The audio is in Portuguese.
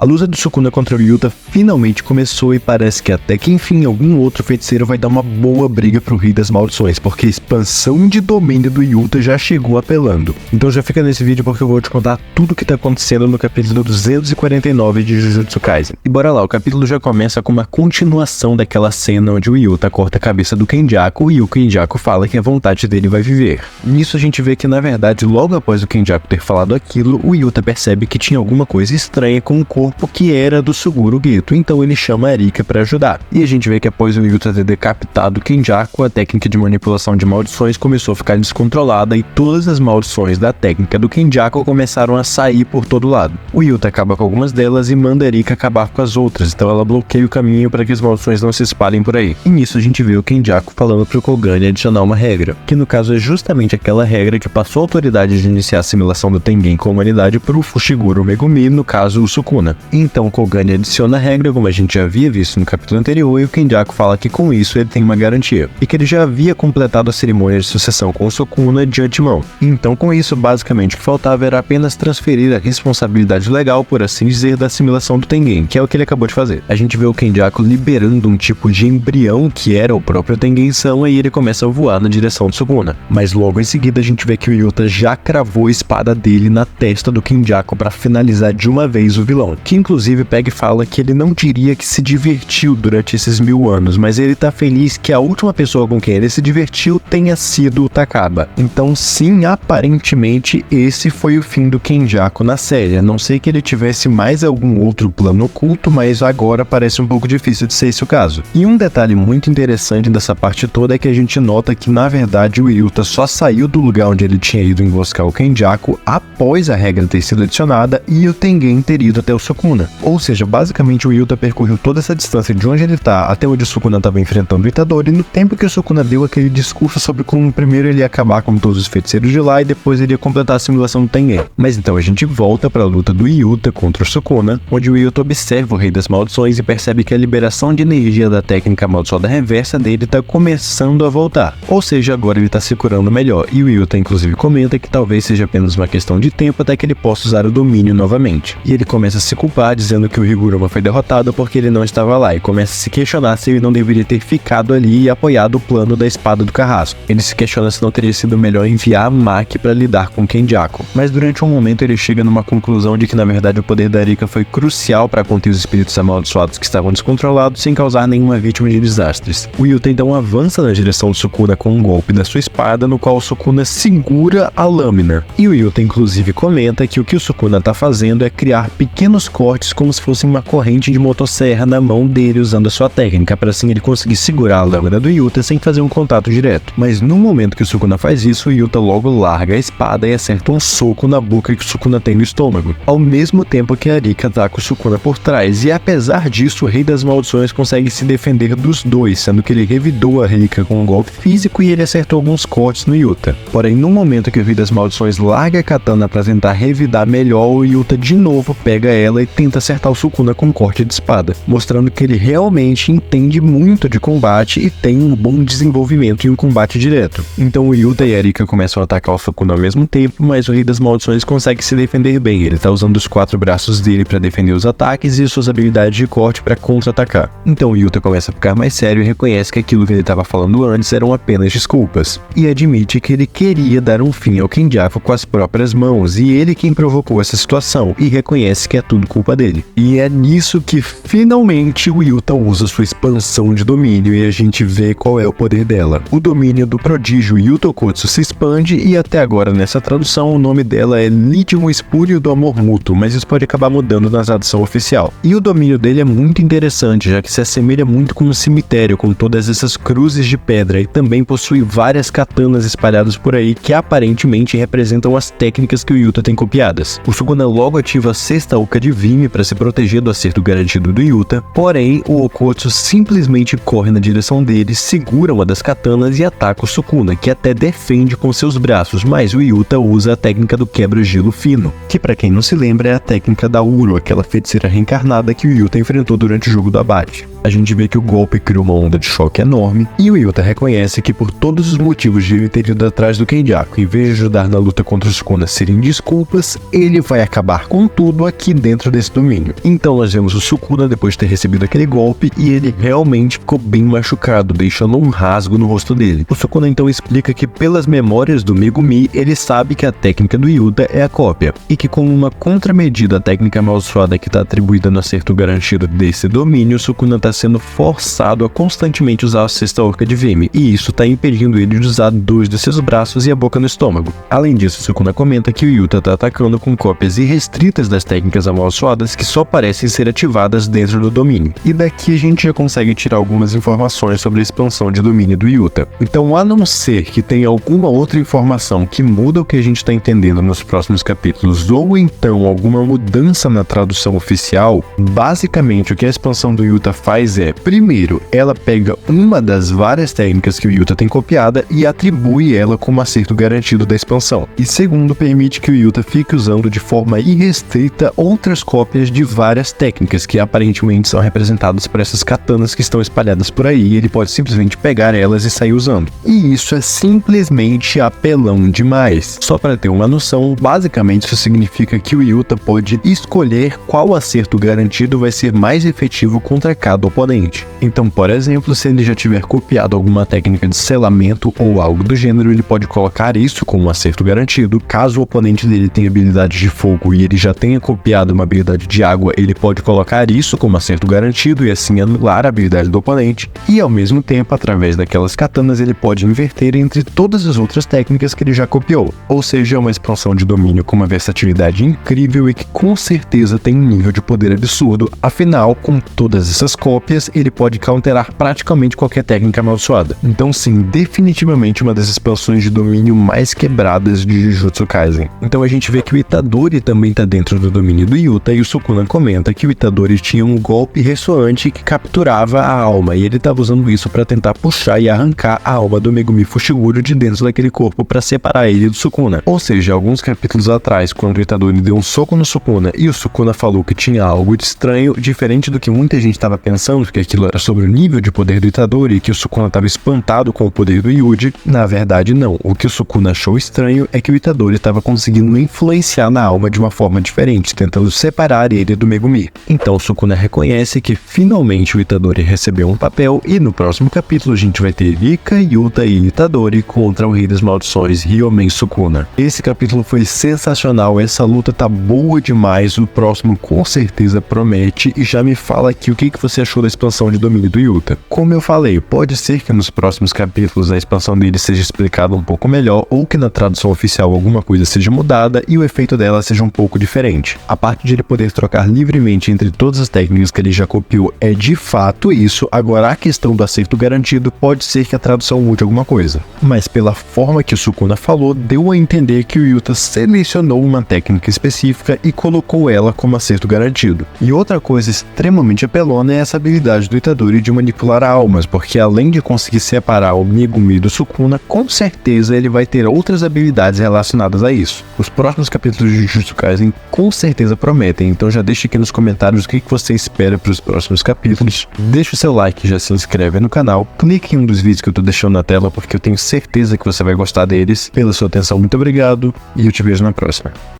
A luta do Sukuna contra o Yuta finalmente começou e parece que até que enfim algum outro feiticeiro vai dar uma boa briga pro Rei das Maldições, porque a expansão de domínio do Yuta já chegou apelando. Então já fica nesse vídeo porque eu vou te contar tudo o que tá acontecendo no capítulo 249 de Jujutsu Kaisen. E bora lá, o capítulo já começa com uma continuação daquela cena onde o Yuta corta a cabeça do Kenjaku e o Kenjaku fala que a vontade dele vai viver. Nisso a gente vê que na verdade logo após o Kenjaku ter falado aquilo, o Yuta percebe que tinha alguma coisa estranha com o corpo que era do Suguru Geto, então ele chama a Arika para ajudar. E a gente vê que após o Yuta ter decapitado o Kenjaku, a técnica de manipulação de maldições começou a ficar descontrolada e todas as maldições da técnica do Kenjaku começaram a sair por todo lado. O Yuta acaba com algumas delas e manda a Arika acabar com as outras, então ela bloqueia o caminho para que as maldições não se espalhem por aí. E nisso a gente vê o Kenjaku falando pro Kogane adicionar uma regra, que no caso é justamente aquela regra que passou a autoridade de iniciar a assimilação do Tengen com a humanidade pro Fushiguro Megumi, no caso o Sukuna. Então o Kogane adiciona a regra, como a gente já havia visto no capítulo anterior, e o Kenjaku fala que com isso ele tem uma garantia, e que ele já havia completado a cerimônia de sucessão com o Sukuna de antemão. Então com isso, basicamente o que faltava era apenas transferir a responsabilidade legal, por assim dizer, da assimilação do Tengen, que é o que ele acabou de fazer. A gente vê o Kenjaku liberando um tipo de embrião que era o próprio Tengen-sama e ele começa a voar na direção do Sukuna. Mas logo em seguida a gente vê que o Yuta já cravou a espada dele na testa do Kenjaku para finalizar de uma vez o vilão, que inclusive pega e fala que ele não diria que se divertiu durante esses 1000 anos, mas ele tá feliz que a última pessoa com quem ele se divertiu tenha sido o Takaba. Então sim, aparentemente esse foi o fim do Kenjaku na série, a não ser que ele tivesse mais algum outro plano oculto, mas agora parece um pouco difícil de ser esse o caso. E um detalhe muito interessante dessa parte toda é que a gente nota que na verdade o Yuta só saiu do lugar onde ele tinha ido emboscar o Kenjaku após a regra ter sido adicionada e o Tengen ter ido até o Sukuna. Ou seja, basicamente o Yuta percorreu toda essa distância de onde ele tá até onde o Sukuna estava enfrentando o Itadori, no tempo que o Sukuna deu aquele discurso sobre como primeiro ele ia acabar com todos os feiticeiros de lá e depois ele ia completar a simulação do Tengen. Mas então a gente volta para a luta do Yuta contra o Sukuna, onde o Yuta observa o Rei das Maldições e percebe que a liberação de energia da técnica amaldiçoada reversa dele tá começando a voltar. Ou seja, agora ele tá se curando melhor, e o Yuta inclusive comenta que talvez seja apenas uma questão de tempo até que ele possa usar o domínio novamente. E ele começa a se culpar, dizendo que o Higuruma foi derrotado porque ele não estava lá, e começa a se questionar se ele não deveria ter ficado ali e apoiado o plano da espada do carrasco. Ele se questiona se não teria sido melhor enviar a Maki para lidar com Kenjaku. Mas durante um momento ele chega numa conclusão de que na verdade o poder da Arika foi crucial para conter os espíritos amaldiçoados que estavam descontrolados sem causar nenhuma vítima de desastres. O Yuta então avança na direção do Sukuna com um golpe da sua espada, no qual o Sukuna segura a lâmina. E o Yuta inclusive comenta que o que o Sukuna está fazendo é criar pequenos cortes como se fosse uma corrente de motosserra na mão dele usando a sua técnica, para assim ele conseguir segurar a lâmina do Yuta sem fazer um contato direto. Mas no momento que o Sukuna faz isso, o Yuta logo larga a espada e acerta um soco na boca que o Sukuna tem no estômago, ao mesmo tempo que a Arika ataca o Sukuna por trás, e apesar disso o Rei das Maldições consegue se defender dos dois, sendo que ele revidou a Arika com um golpe físico e ele acertou alguns cortes no Yuta. Porém, no momento que o Rei das Maldições larga a katana para tentar revidar melhor, o Yuta de novo pega ela e tenta acertar o Sukuna com um corte de espada, mostrando que ele realmente entende muito de combate e tem um bom desenvolvimento em um combate direto. Então o Yuta e a Arika começam a atacar o Sukuna ao mesmo tempo, mas o Rei das Maldições consegue se defender bem. Ele tá usando os 4 braços dele para defender os ataques e suas habilidades de corte para contra-atacar. Então o Yuta começa a ficar mais sério e reconhece que aquilo que ele estava falando antes eram apenas desculpas, e admite que ele queria dar um fim ao Kenjaku com as próprias mãos, e ele quem provocou essa situação, e reconhece que é tudo culpa dele. E é nisso que finalmente o Yuta usa sua expansão de domínio e a gente vê qual é o poder dela. O domínio do prodígio Yutokotsu se expande e até agora nessa tradução o nome dela é Lídimo Espúrio do Amor Mútuo, mas isso pode acabar mudando na tradução oficial. E o domínio dele é muito interessante, já que se assemelha muito com um cemitério com todas essas cruzes de pedra, e também possui várias katanas espalhadas por aí que aparentemente representam as técnicas que o Yuta tem copiadas. O Sukuna logo ativa a sexta Uka de Vime para se proteger do acerto garantido do Yuta, porém o Okotsu simplesmente corre na direção dele, segura uma das katanas e ataca o Sukuna, que até defende com seus braços, mas o Yuta usa a técnica do quebra-gelo fino, que para quem não se lembra é a técnica da Uro, aquela feiticeira reencarnada que o Yuta enfrentou durante o jogo do abate. A gente vê que o golpe cria uma onda de choque enorme e o Yuta reconhece que por todos os motivos de ele ter ido atrás do Kenjaku, em vez de ajudar na luta contra o Sukuna serem desculpas, ele vai acabar com tudo aqui dentro desse domínio. Então nós vemos o Sukuna depois de ter recebido aquele golpe e ele realmente ficou bem machucado, deixando um rasgo no rosto dele. O Sukuna então explica que pelas memórias do Megumi, ele sabe que a técnica do Yuta é a cópia, e que como uma contramedida à técnica amaldiçoada que está atribuída no acerto garantido desse domínio, o Sukuna está sendo forçado a constantemente usar a cesta orca de Vimy, e isso está impedindo ele de usar 2 de seus braços e a boca no estômago. Além disso, Sukuna comenta que o Yuta está atacando com cópias irrestritas das técnicas amaldiçoadas que só parecem ser ativadas dentro do domínio. E daqui a gente já consegue tirar algumas informações sobre a expansão de domínio do Yuta. Então, a não ser que tenha alguma outra informação que muda o que a gente está entendendo nos próximos capítulos, ou então alguma mudança na tradução oficial, basicamente o que a expansão do Yuta faz é, primeiro, ela pega uma das várias técnicas que o Yuta tem copiada e atribui ela como acerto garantido da expansão. E segundo, permite que o Yuta fique usando de forma irrestrita outras cópias de várias técnicas que aparentemente são representadas por essas katanas que estão espalhadas por aí, e ele pode simplesmente pegar elas e sair usando. E isso é simplesmente apelão demais. Só para ter uma noção, basicamente isso significa que o Yuta pode escolher qual acerto garantido vai ser mais efetivo contra cada oponente. Então, por exemplo, se ele já tiver copiado alguma técnica de selamento ou algo do gênero, ele pode colocar isso como um acerto garantido. Caso o oponente dele tenha habilidade de fogo e ele já tenha copiado uma habilidade de água, ele pode colocar isso como acerto garantido e assim anular a habilidade do oponente. E ao mesmo tempo, através daquelas katanas, ele pode inverter entre todas as outras técnicas que ele já copiou. Ou seja, é uma expansão de domínio com uma versatilidade incrível e que com certeza tem um nível de poder absurdo. Afinal, com todas essas cópias, ele pode counterar praticamente qualquer técnica amaldiçoada. Então sim, definitivamente uma das expansões de domínio mais quebradas de Jujutsu Kaisen. Então a gente vê que o Itadori também está dentro do domínio do Yuta, e o Sukuna comenta que o Itadori tinha um golpe ressoante que capturava a alma, e ele estava usando isso para tentar puxar e arrancar a alma do Megumi Fushiguro de dentro daquele corpo para separar ele do Sukuna. Ou seja, alguns capítulos atrás, quando o Itadori deu um soco no Sukuna e o Sukuna falou que tinha algo de estranho, diferente do que muita gente estava pensando, que aquilo era sobre o nível de poder do Itadori e que o Sukuna estava espantado com o poder do Yuji, na verdade não. O que o Sukuna achou estranho é que o Itadori estava conseguindo influenciar na alma de uma forma diferente, tentando separar ele do Megumi. Então o Sukuna reconhece que finalmente o Itadori recebeu um papel, e no próximo capítulo a gente vai ter Rika, Yuta e Itadori contra o Rei das Maldições, Ryomen Sukuna. Esse capítulo foi sensacional, essa luta tá boa demais, o próximo com certeza promete. E já me fala aqui o que você achou da expansão de domínio do Yuta. Como eu falei, pode ser que nos próximos capítulos a expansão dele seja explicada um pouco melhor, ou que na tradução oficial alguma coisa seja mudada e o efeito dela seja um pouco diferente. A parte de ele poder trocar livremente entre todas as técnicas que ele já copiou é de fato isso. Agora a questão do acerto garantido pode ser que a tradução mude alguma coisa. Mas pela forma que o Sukuna falou, deu a entender que o Yuta selecionou uma técnica específica e colocou ela como acerto garantido. E outra coisa extremamente apelona é essa habilidade do Itadori de manipular almas, porque além de conseguir separar o Megumi do Sukuna, com certeza ele vai ter outras habilidades relacionadas a isso. Os próximos capítulos de Jujutsu Kaisen com certeza prometem, então já deixa aqui nos comentários o que você espera para os próximos capítulos. Deixa o seu like, já se inscreve no canal, clique em um dos vídeos que eu tô deixando na tela, porque eu tenho certeza que você vai gostar deles. Pela sua atenção, muito obrigado, e eu te vejo na próxima.